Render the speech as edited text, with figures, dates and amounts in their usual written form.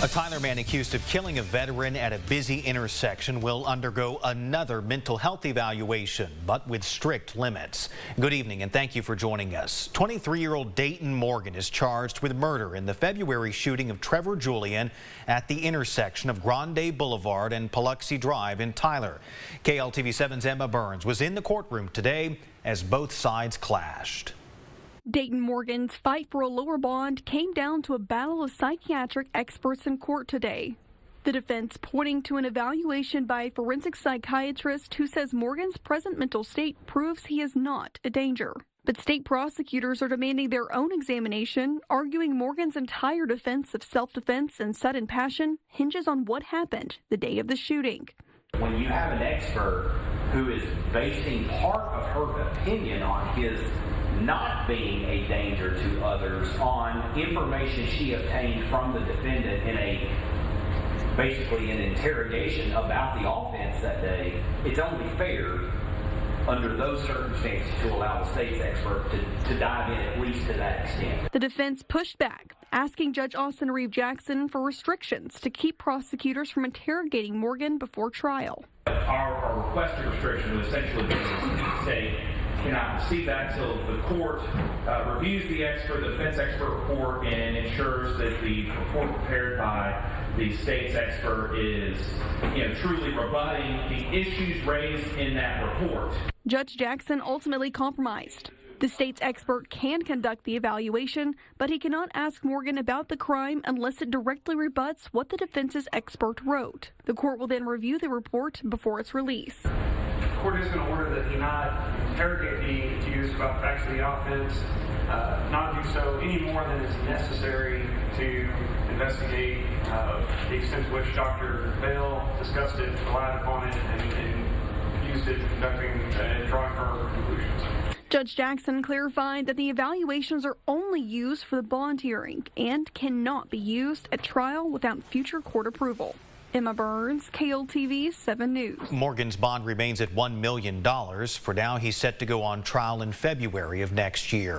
A Tyler man accused of killing a veteran at a busy intersection will undergo another mental health evaluation, but with strict limits. Good evening and thank you for joining us. 23-year-old Dayton Morgan is charged with murder in the February shooting of Trevor Julian at the intersection of Grande Boulevard and Paluxy Drive in Tyler. KLTV7's Emma Burns was in the courtroom today as both sides clashed. Dayton Morgan's fight for a lower bond came down to a battle of psychiatric experts in court today. The defense pointing to an evaluation by a forensic psychiatrist who says Morgan's present mental state proves he is not a danger. But state prosecutors are demanding their own examination, arguing Morgan's entire defense of self-defense and sudden passion hinges on what happened the day of the shooting. When you have an expert who is basing part of her opinion on his not being a danger to others on information she obtained from the defendant in basically an interrogation about the offense that day, it's only fair under those circumstances to allow the state's expert to dive in at least to that extent. The defense pushed back, asking Judge Austin Reeve Jackson for restrictions to keep prosecutors from interrogating Morgan before trial. Our requested restriction would essentially be the state cannot receive that until the court reviews the defense expert report and ensures that the report prepared by the state's expert is truly rebutting the issues raised in that report. Judge Jackson ultimately compromised. The state's expert can conduct the evaluation, but he cannot ask Morgan about the crime unless it directly rebuts what the defense's expert wrote. The court will then review the report before its release. The court is going to order that he not interrogate the accused about the facts of the offense, not do so any more than is necessary to investigate the extent to which Dr. Bell discussed it, relied upon it, and used it in conducting and drawing her conclusions. Judge Jackson clarified that the evaluations are only used for the bond hearing and cannot be used at trial without future court approval. Emma Burns, KLTV 7 News. Morgan's bond remains at $1 million. For now, he's set to go on trial in February of next year.